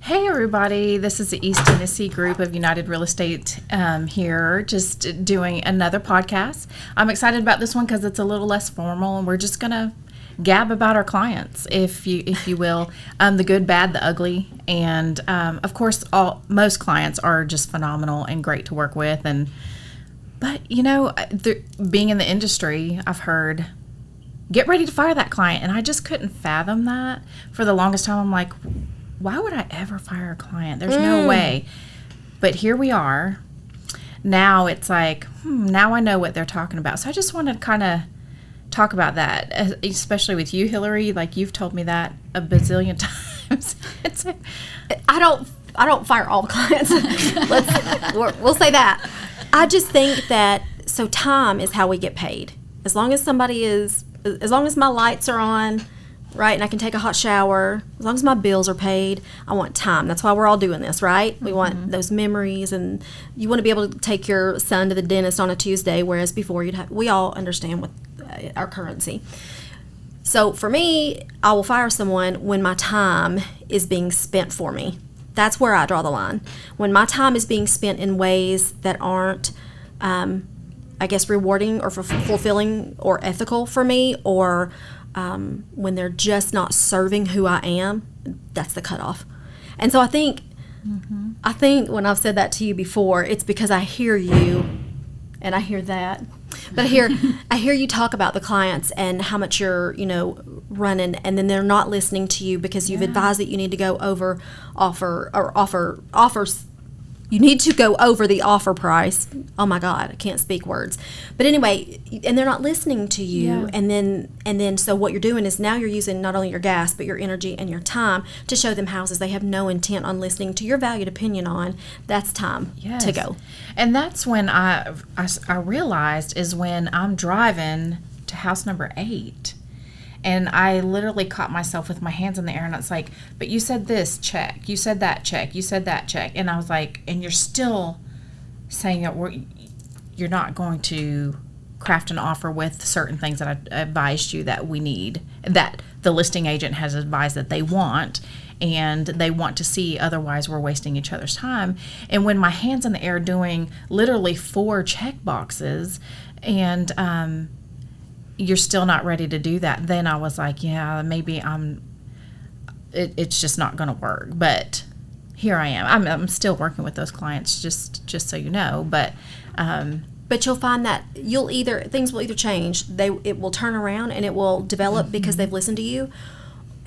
Hey everybody, this is the East Tennessee group of United Real Estate here, just doing another podcast. I'm excited about this one because it's a little less formal, and we're just gonna gab about our clients, if you will, the good, bad, the ugly, and of course, most clients are just phenomenal and great to work with. But being in the industry, I've heard, get ready to fire that client, and I just couldn't fathom that for the longest time. I'm like, why would I ever fire a client? There's no way. But here we are. Now it's like, now I know what they're talking about. So I just want to kind of talk about that, especially with you, Hilary. Like, you've told me that a bazillion times. I don't fire all the clients. We'll say that. I just think that, so time is how we get paid. As long as my lights are on, right, and I can take a hot shower, as long as my bills are paid, I want time. That's why we're all doing this, right? We want those memories, and you want to be able to take your son to the dentist on a Tuesday, whereas before we all understand what our currency. So for me, I will fire someone when my time is being spent for me. That's where I draw the line. When my time is being spent in ways that aren't, I guess, rewarding or fulfilling or ethical for me, or when they're just not serving who I am, that's the cutoff. And so I think when I've said that to you before, it's because I hear you and I hear that. But I hear you talk about the clients and how much you're, running, and then they're not listening to you because you've advised that you need to go over offers. You need to go over the offer price. Oh my God, I can't speak words. But anyway, and they're not listening to you. Yeah. And then so what you're doing is now you're using not only your gas, but your energy and your time to show them houses they have no intent on listening to your valued opinion on. That's time to go. And that's when I realized is when I'm driving to house number 8. And I literally caught myself with my hands in the air, and it's like, but you said this, check. You said that, check. You said that, check. And I was like, and you're still saying that you're not going to craft an offer with certain things that I advised you that we need, that the listing agent has advised that they want, and they want to see, otherwise we're wasting each other's time. And when my hand's in the air doing literally 4 check boxes, and you're still not ready to do that, then I was like, yeah, maybe it's just not going to work. But here I am. I'm still working with those clients, just so you know. But you'll find that things will either change, it will turn around and it will develop because they've listened to you.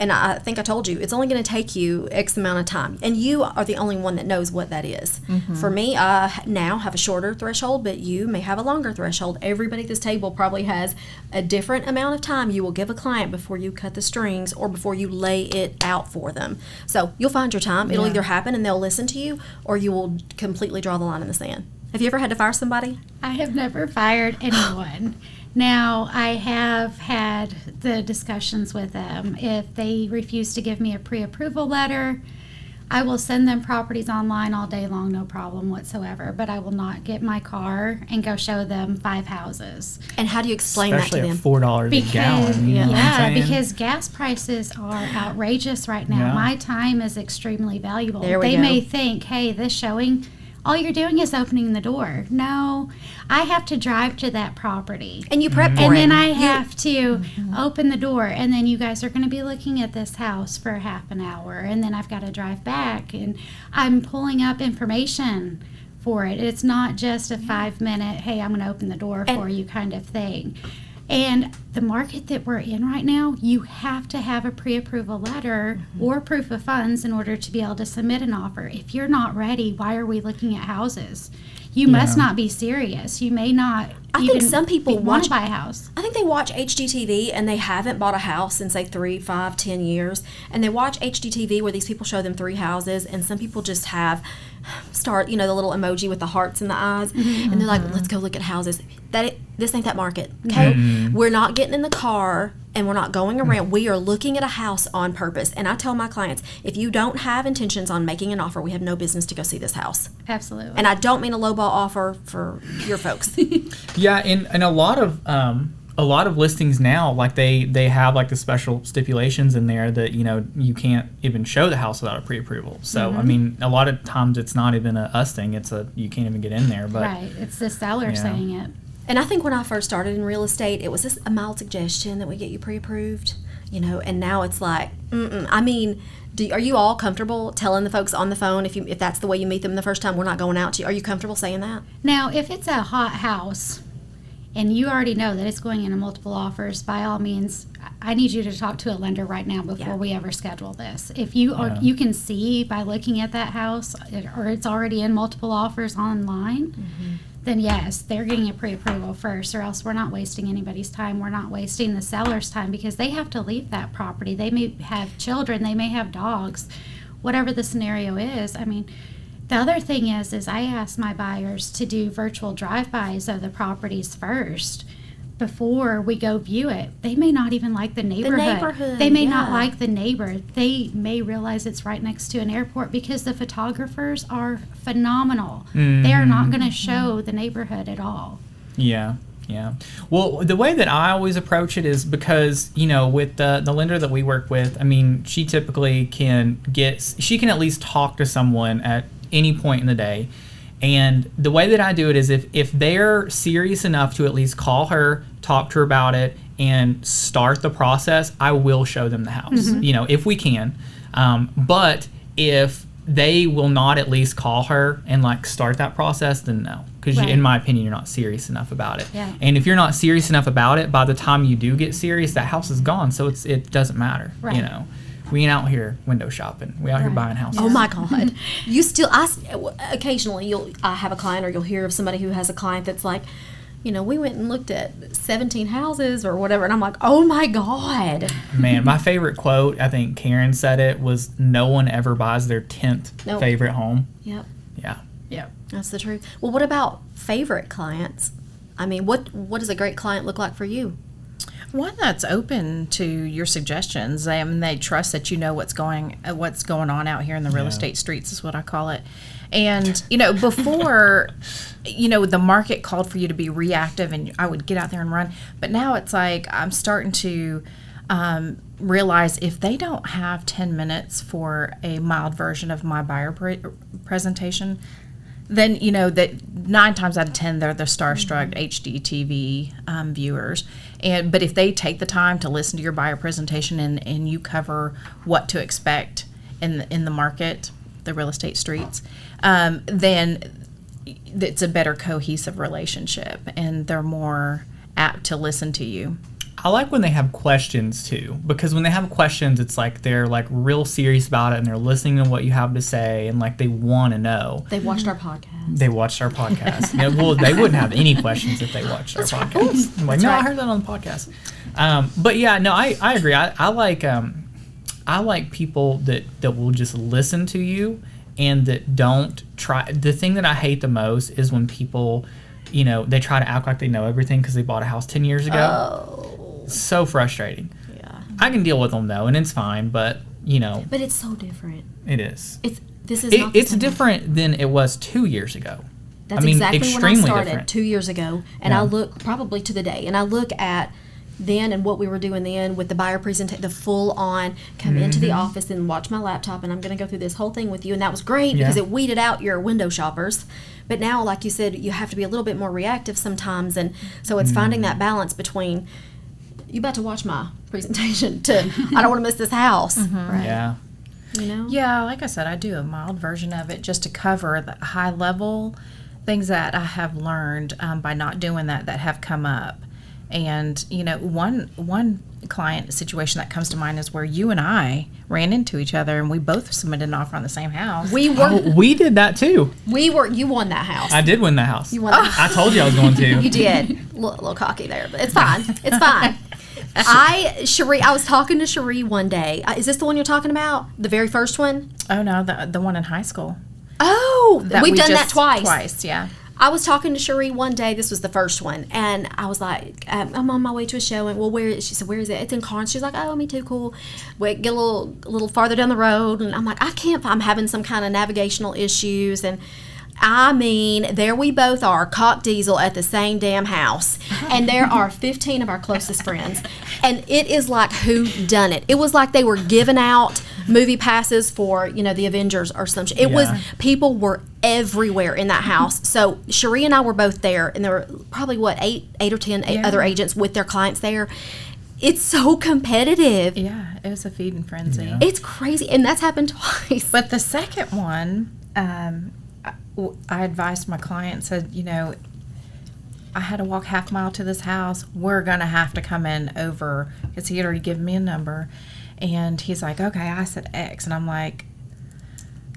And I think I told you, it's only going to take you X amount of time. And you are the only one that knows what that is. For me, I now have a shorter threshold, but you may have a longer threshold. Everybody at this table probably has a different amount of time you will give a client before you cut the strings or before you lay it out for them. So you'll find your time. It'll either happen and they'll listen to you, or you will completely draw the line in the sand. Have you ever had to fire somebody? I have never fired anyone. Now, I have had the discussions with them. If they refuse to give me a pre-approval letter, I will send them properties online all day long, no problem whatsoever. But I will not get my car and go show them 5 houses. And how do you explain that to them? Especially at $4 a gallon. Yeah, because gas prices are outrageous right now. Yeah. My time is extremely valuable. They may think, hey, this showing, all you're doing is opening the door. No, I have to drive to that property. And you prep for it. And then I have to open the door. And then you guys are going to be looking at this house for half an hour. And then I've got to drive back. And I'm pulling up information for it. It's not just a 5-minute, hey, I'm going to open the door for you kind of thing. And the market that we're in right now, you have to have a pre-approval letter or proof of funds in order to be able to submit an offer. If you're not ready, why are we looking at houses? You must not be serious. You may not I think some people want to buy a house. I think they watch HGTV and they haven't bought a house in, say, 3, 5, 10 years. And they watch HGTV where these people show them 3 houses, and some people just start, the little emoji with the hearts in the eyes. And they're like, let's go look at houses. This ain't that market, okay? We're not getting in the car and we're not going around. We are looking at a house on purpose. And I tell my clients, if you don't have intentions on making an offer, we have no business to go see this house. Absolutely. And I don't mean a lowball offer for your folks. Yeah, and a lot of a lot of listings now, like they have like the special stipulations in there that, you know, you can't even show the house without a pre-approval. So I mean, a lot of times it's not even a us thing, it's a you can't even get in there. But Right. It's the seller saying it. And I think when I first started in real estate, it was just a mild suggestion that we get you pre-approved, you know, and now it's like, I mean, are you all comfortable telling the folks on the phone if that's the way you meet them the first time, we're not going out to you? Are you comfortable saying that? Now, if it's a hot house and you already know that it's going into multiple offers, by all means, I need you to talk to a lender right now before we ever schedule this. If you you can see by looking at that house or it's already in multiple offers online, then yes, they're getting a pre-approval first, or else we're not wasting anybody's time. We're not wasting the seller's time because they have to leave that property. They may have children, they may have dogs, whatever the scenario is. I mean, the other thing is I ask my buyers to do virtual drive-bys of the properties first before we go view it. They may not even like the neighborhood. They may not like the neighbor. They may realize it's right next to an airport because the photographers are phenomenal. They are not going to show the neighborhood at all. Yeah. Well, the way that I always approach it is because, you know, with the lender that we work with, I mean, she typically can at least talk to someone at any point in the day. And the way that I do it is if they're serious enough to at least call her, talk to her about it, and start the process, I will show them the house, you know, if we can. But if they will not at least call her and like start that process, then no. Because in my opinion, you're not serious enough about it. Yeah. And if you're not serious enough about it, by the time you do get serious, that house is gone. So it doesn't matter, you know. We ain't out here window shopping. We out here buying houses. Oh my God! Occasionally I have a client, or you'll hear of somebody who has a client that's like, you know, we went and looked at 17 houses or whatever, and I'm like, oh my God. Man, my favorite quote, I think Karen said it, was no one ever buys their 10th favorite home. Yep. Yeah. That's the truth. Well, what about favorite clients? I mean, what does a great client look like for you? One that's open to your suggestions. They trust that you know what's going on out here in the real estate streets is what I call it. And, you know, before, you know, the market called for you to be reactive and I would get out there and run. But now it's like I'm starting to realize if they don't have 10 minutes for a mild version of my buyer presentation, then, you know, that 9 times out of 10, they're the starstruck HDTV viewers. But if they take the time to listen to your buyer presentation and you cover what to expect in the market, the real estate streets, then it's a better cohesive relationship and they're more apt to listen to you. I like when they have questions too, because when they have questions, it's like they're like real serious about it and they're listening to what you have to say and like they want to know. They watched our podcast. Yeah, well, they wouldn't have any questions if they watched our podcast. I'm like, I heard that on the podcast. But yeah, no, I agree. I like people that will just listen to you and that don't try. The thing that I hate the most is when people, you know, they try to act like they know everything because they bought a house 10 years ago. So frustrating. Yeah. I can deal with them though, and it's fine. But you know. But it's so different. It is. It's different than it was 2 years ago. That's exactly when I started different. 2 years ago, and I look probably to the day, and I look at then and what we were doing then with the buyer presentation, the full on come into the office and watch my laptop, and I'm going to go through this whole thing with you, and that was great because it weeded out your window shoppers. But now, like you said, you have to be a little bit more reactive sometimes, and so it's finding that balance between you about to watch my presentation to I don't want to miss this house. Right. Yeah. You know? Yeah, like I said, I do a mild version of it just to cover the high level things that I have learned by not doing that have come up. And, you know, one client situation that comes to mind is where you and I ran into each other and we both submitted an offer on the same house. We did that too. You won that house. I did win that house. You won that house. I told you I was going to. You did. A little cocky there, but it's fine. It's fine. Cherie, I was talking to Cherie one day. Is this the one you're talking about? The very first one? Oh, no, the one in high school. Oh, we've done that twice. Twice, yeah. I was talking to Cherie one day. This was the first one. And I was like, I'm on my way to a show. And, well, where is it? She said, where is it? It's in Carnes. She's like, oh, me too, cool. We get a little farther down the road. And I'm like, I'm having some kind of navigational issues. And I mean, there we both are, cock diesel at the same damn house. And there are 15 of our closest friends. And it is like who done it. It was like they were giving out movie passes for, the Avengers or some shit. It was, people were everywhere in that house. So Cherie and I were both there, and there were probably, eight or 10 other agents with their clients there. It's so competitive. Yeah, it was a feeding frenzy. Yeah. It's crazy. And that's happened twice. But the second one, I advised my client, said, I had to walk half mile to this house. We're going to have to come in over, because he had already given me a number. And he's like, okay, I said X. And I'm like,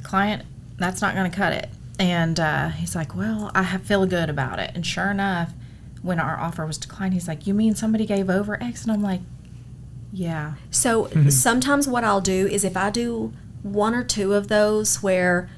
client, that's not going to cut it. And he's like, well, I feel good about it. And sure enough, when our offer was declined, he's like, you mean somebody gave over X? And I'm like, yeah. So sometimes what I'll do is if I do one or two of those where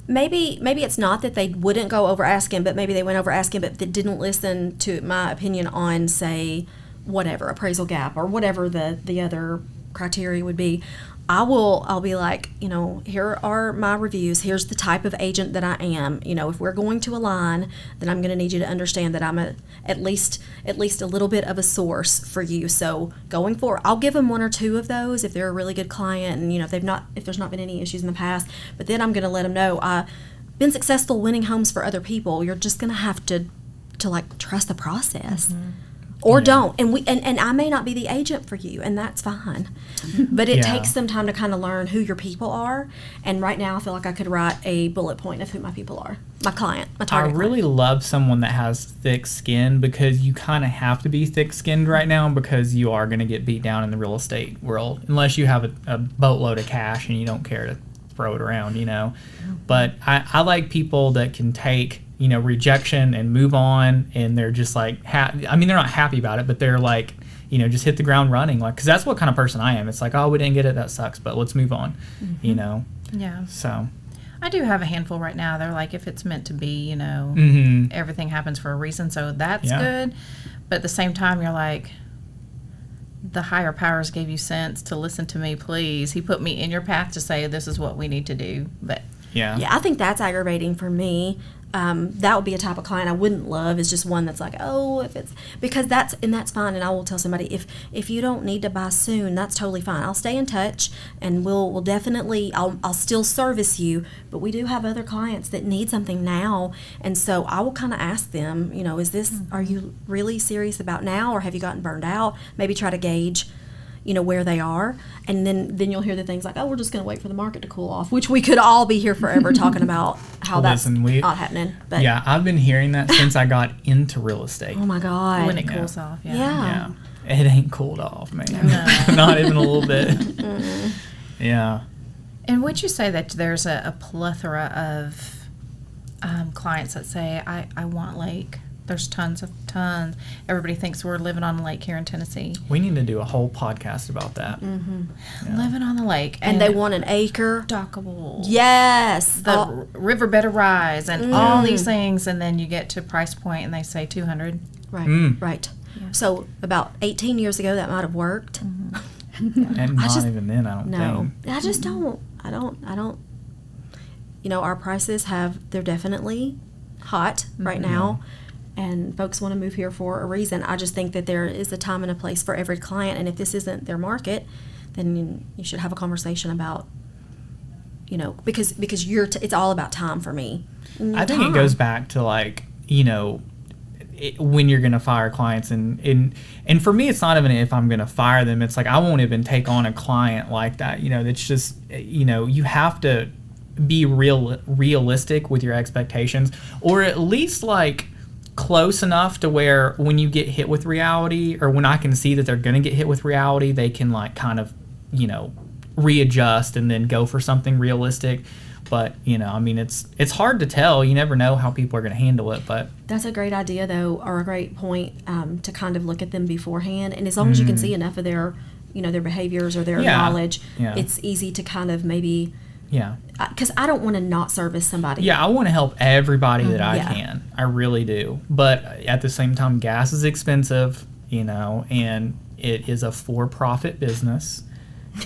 maybe it's not that they wouldn't go over asking, but maybe they went over asking, but they didn't listen to my opinion on, say, whatever, appraisal gap or whatever the other criteria would be, I'll be like, here are my reviews. Here's the type of agent that I am. If we're going to align, then I'm going to need you to understand that I'm at least a little bit of a source for you. So going forward, I'll give them one or two of those if they're a really good client, and if there's not been any issues in the past. But then I'm going to let them know I've been successful winning homes for other people. You're just going to have to like trust the process. Mm-hmm. Or don't, and I may not be the agent for you, and that's fine. But it takes some time to kind of learn who your people are. And right now, I feel like I could write a bullet point of who my people are, my client, my target. I really love someone that has thick skin, because you kind of have to be thick-skinned right now, because you are going to get beat down in the real estate world, unless you have a boatload of cash and you don't care to throw it around, But I like people that can take rejection and move on, and they're just like, they're not happy about it, but they're like, just hit the ground running, like, because that's what kind of person I am. It's like, oh, we didn't get it, that sucks, but let's move on, Yeah. So I do have a handful right now. They're like, if it's meant to be, everything happens for a reason, so that's good. But at the same time, you're like, the higher powers gave you sense to listen to me, please. He put me in your path to say this is what we need to do. But yeah, I think that's aggravating for me. That would be a type of client I wouldn't love, is just one that's like, oh, if it's, because that's fine. And I will tell somebody, if you don't need to buy soon, that's totally fine. I'll stay in touch, and we'll definitely, I'll still service you, but we do have other clients that need something now. And so I will kind of ask them, is this, are you really serious about now, or have you gotten burned out? Maybe try to gauge, where they are. And then you'll hear the things like, oh, we're just going to wait for the market to cool off, which we could all be here forever talking about how that's not happening. But yeah, I've been hearing that since I got into real estate. Oh my God. When it cools off. Yeah. It ain't cooled off, man. No. Not even a little bit. Yeah. And would you say that there's a plethora of clients that say, I want lake? There's tons. Everybody thinks we're living on a lake here in Tennessee. We need to do a whole podcast about that. Mm-hmm. Yeah. Living on the lake. And they want an acre. Dockable. Yes. The riverbed rise and all these things. And then you get to price point and they say 200. Right. Right. Yeah. So about 18 years ago, that might have worked. Mm-hmm. And even then, I don't think. I just don't. I don't. Our prices they're definitely hot right now. And folks want to move here for a reason. I just think that there is a time and a place for every client. And if this isn't their market, then you should have a conversation about, because it's all about time for me. I think it goes back to like, when you're going to fire clients. And for me, it's not even if I'm going to fire them. It's like I won't even take on a client like that. It's just, you have to be realistic with your expectations, or at least like close enough to where when you get hit with reality, or when I can see that they're going to get hit with reality, they can like kind of, readjust and then go for something realistic. But, it's hard to tell. You never know how people are going to handle it. But that's a great idea, though, or a great point to kind of look at them beforehand. And as long as you can see enough of their, their behaviors or their knowledge, it's easy to kind of maybe... Yeah. Because I don't want to not service somebody. Yeah, I want to help everybody that I can. I really do. But at the same time, gas is expensive, and it is a for-profit business.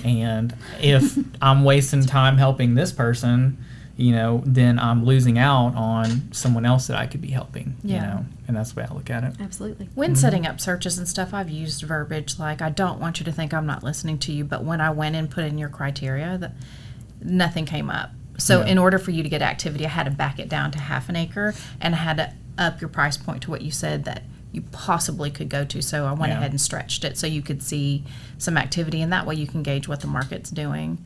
And if I'm wasting time helping this person, then I'm losing out on someone else that I could be helping, Yeah. and that's the way I look at it. Absolutely. When setting up searches and stuff, I've used verbiage like, I don't want you to think I'm not listening to you, but when I went and put in your criteria, nothing came up. So Yeah. in order for you to get activity, I had to back it down to half an acre, and I had to up your price point to what you said that you possibly could go to. So I went Yeah. ahead and stretched it so you could see some activity, and that way you can gauge what the market's doing.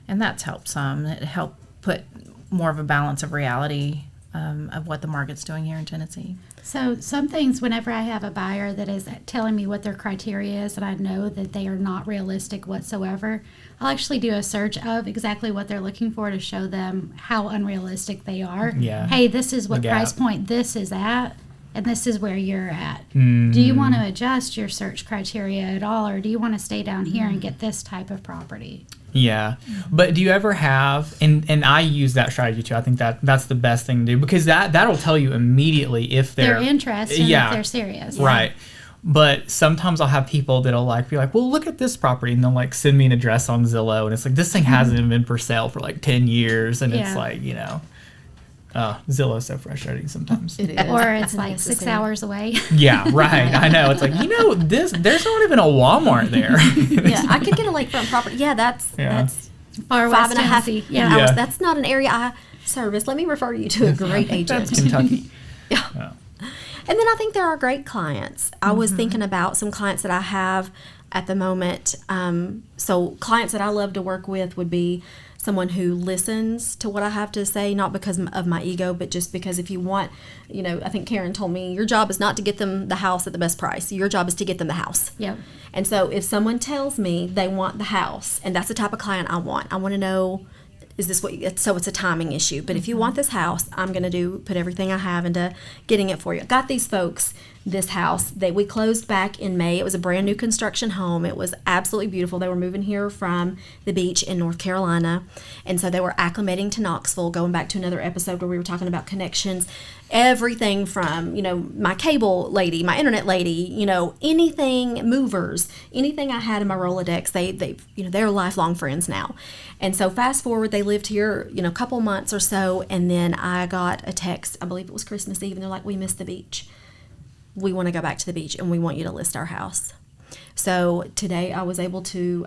And that's helped some. It helped put more of a balance of reality of what the market's doing here in Tennessee. So some things, whenever I have a buyer that is telling me what their criteria is and I know that they are not realistic whatsoever, I'll actually do a search of exactly what they're looking for to show them how unrealistic they are. Yeah. Hey, this is what The price gap. point this is at, and this is where you're at. Mm. Do you want to adjust your search criteria at all, or do you want to stay down here and get this type of property? Yeah, but do you ever have, and I use that strategy too. I think that's the best thing to do, because that'll tell you immediately if They're interested and if they're serious. Right. But sometimes I'll have people that'll be like, well, look at this property, and they'll like send me an address on Zillow, and it's like, this thing hasn't even been for sale for like 10 years, and it's Yeah. like, Zillow's so frustrating sometimes. It is. Or it's like 6 Unnecessary. hours away. Yeah, right. I know. It's like, there's not even a Walmart there. Yeah, I could get a lakefront property. Yeah, that's Far 5 west and a half Tennessee. hours. Yeah. That's not an area I service. Let me refer you to a great agent. That's Kentucky. Yeah. And then I think there are great clients. I was thinking about some clients that I have at the moment. So clients that I love to work with would be someone who listens to what I have to say, not because of my ego, but just because if you want, I think Karen told me, your job is not to get them the house at the best price. Your job is to get them the house. Yep. And so if someone tells me they want the house, and that's the type of client I want to know, is this what, so it's a timing issue. But if you want this house, I'm going to put everything I have into getting it for you. I got these folks this house. We closed back in May. It was a brand new construction home. It was absolutely beautiful. They were moving here from the beach in North Carolina. And so they were acclimating to Knoxville, going back to another episode where we were talking about connections. Everything from, my cable lady, my internet lady, anything, movers, anything I had in my Rolodex, they're lifelong friends now. And so fast forward, they lived here, a couple months or so, and then I got a text, I believe it was Christmas Eve, and they're like, we missed the beach. We want to go back to the beach, and we want you to list our house. So today I was able to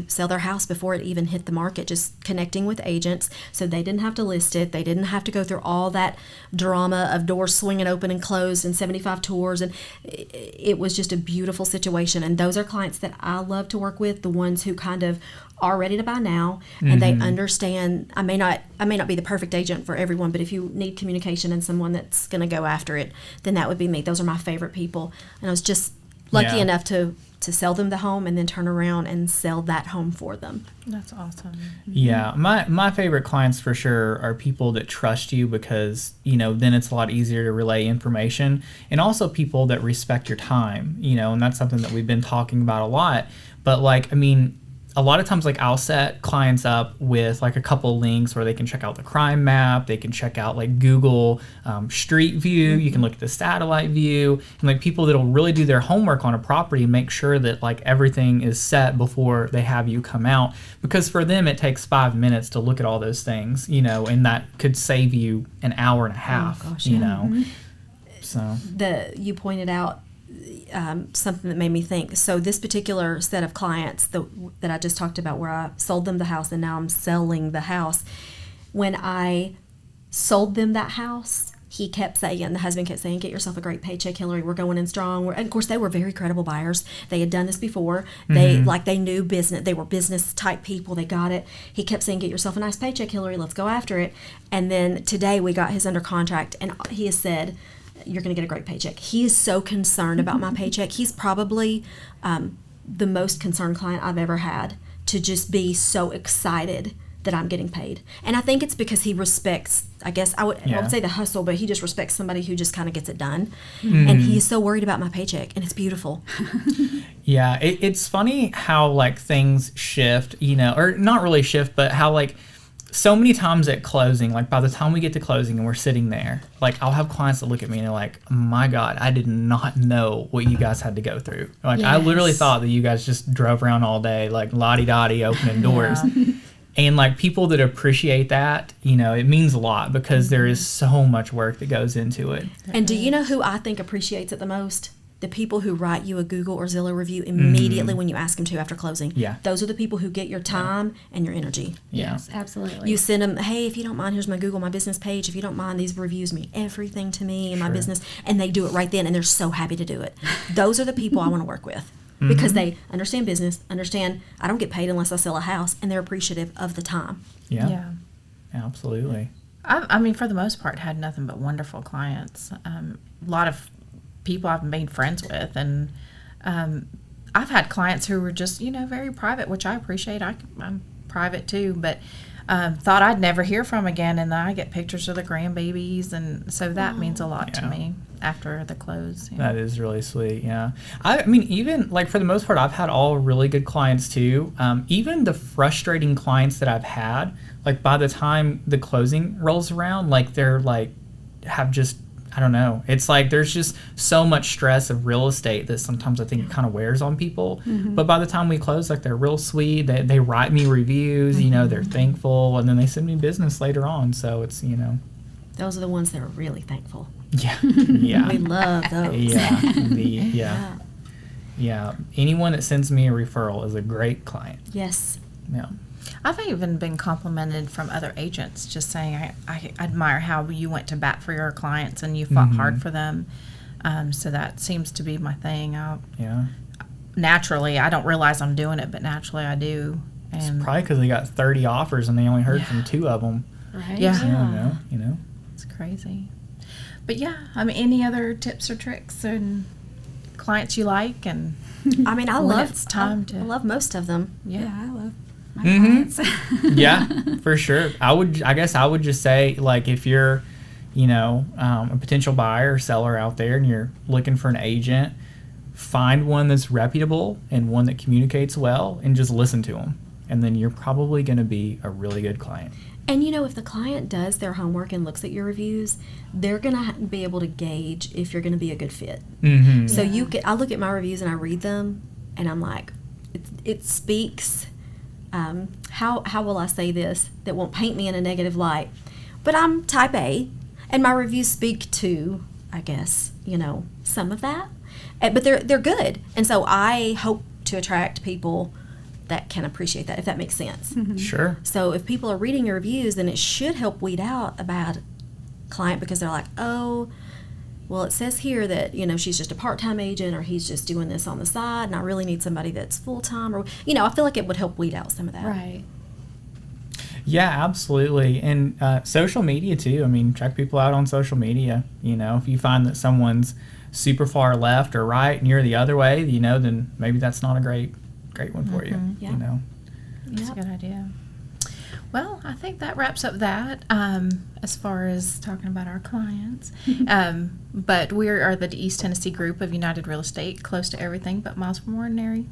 sell their house before it even hit the market, just connecting with agents so they didn't have to list it. They didn't have to go through all that drama of doors swinging open and closed and 75 tours. And it was just a beautiful situation. And those are clients that I love to work with, the ones who kind of are ready to buy now, and they understand. I may not be the perfect agent for everyone, but if you need communication and someone that's going to go after it, then that would be me. Those are my favorite people. And I was just lucky enough to sell them the home and then turn around and sell that home for them. That's awesome. Yeah, my favorite clients for sure are people that trust you, because then it's a lot easier to relay information, and also people that respect your time, and that's something that we've been talking about a lot. But a lot of times, I'll set clients up with a couple links where they can check out the crime map, they can check out Google Street View, you can look at the satellite view, and people that'll really do their homework on a property and make sure that everything is set before they have you come out, because for them it takes 5 minutes to look at all those things, and that could save you an hour and a half. Oh, gosh, So you pointed out something that made me think. So this particular set of clients that I just talked about, where I sold them the house and now I'm selling the house, when I sold them that house, the husband kept saying, get yourself a great paycheck, Hilary. We're going in strong. And of course, they were very credible buyers. They had done this before. They knew business. They were business type people. They got it. He kept saying, get yourself a nice paycheck, Hilary. Let's go after it. And then today we got his under contract, and he has said, you're going to get a great paycheck. He is so concerned about my paycheck. He's probably the most concerned client I've ever had, to just be so excited that I'm getting paid. And I think it's because he respects, I guess I would say the hustle, but he just respects somebody who just kind of gets it done. And he is so worried about my paycheck, and it's beautiful. Yeah, it's funny how things shift, or not really shift, but how so many times at closing, by the time we get to closing and we're sitting there, I'll have clients that look at me and they're like, oh my God, I did not know what you guys had to go through. I literally thought that you guys just drove around all day, la-di-da-di, opening doors. And like people that appreciate that, you know, it means a lot because there is so much work that goes into it. And do you know who I think appreciates it the most? The people who write you a Google or Zillow review immediately when you ask them to after closing. Yeah. Those are the people who get your time and your energy. Yeah. Yes, absolutely. You send them, hey, if you don't mind, here's my Google, my business page. If you don't mind, these reviews mean everything to me and my business. And they do it right then, and they're so happy to do it. Those are the people I want to work with because they understand business, understand I don't get paid unless I sell a house, and they're appreciative of the time. Yeah. Absolutely. I mean, for the most part, had nothing but wonderful clients. A lot of people I've made friends with, and I've had clients who were just, you know, very private, which I appreciate. I'm private too, but thought I'd never hear from again, and then I get pictures of the grandbabies, and so that means a lot to me after the close. That is really sweet. Yeah. I mean, even like for the most part, I've had all really good clients too. Even the frustrating clients that I've had, like by the time the closing rolls around, like they're like have just, I don't know. It's like there's just so much stress of real estate that sometimes I think it kind of wears on people. But by the time we close, like they're real sweet. They write me reviews, you know, they're thankful, and then they send me business later on. So it's, you know. Those are the ones that are really thankful. Yeah. Yeah. We love those. Yeah. Anyone that sends me a referral is a great client. Yes. Yeah. I've even been complimented from other agents just saying, I admire how you went to bat for your clients and you fought hard for them. So that seems to be my thing. Naturally, I don't realize I'm doing it, but naturally I do. And It's probably because they got 30 offers and they only heard from 2 of them. Right? Yeah. So, you know. it's crazy. But yeah, I mean, any other tips or tricks and clients you like? And I mean, I when love it's time to. I love most of them. Yeah, I love my clients. Yeah, for sure. I guess I would just say, like, if you're, you know, a potential buyer or seller out there and you're looking for an agent, find one that's reputable and one that communicates well and just listen to them. And then you're probably going to be a really good client. And you know, if the client does their homework and looks at your reviews, they're gonna be able to gauge if you're gonna be a good fit. So I look at my reviews and I read them, and I'm like, it speaks. How will I say this that won't paint me in a negative light? But I'm type A, and my reviews speak to, I guess, you know, some of that. But they're good, and so I hope to attract people that can appreciate that, if that makes sense. Sure. So if people are reading your reviews, then it should help weed out a bad client because they're like, oh, well, it says here that, you know, she's just a part-time agent or he's just doing this on the side and I really need somebody that's full-time, or, you know, I feel like it would help weed out some of that. Right. Yeah, absolutely. And social media too. I mean, check people out on social media. You know, if you find that someone's super far left or right and you're the other way, you know, then maybe that's not a great one for you. Yeah. You know. That's a good idea. Well, I think that wraps up that as far as talking about our clients. But we are the East Tennessee group of United Real Estate, close to everything but miles from ordinary.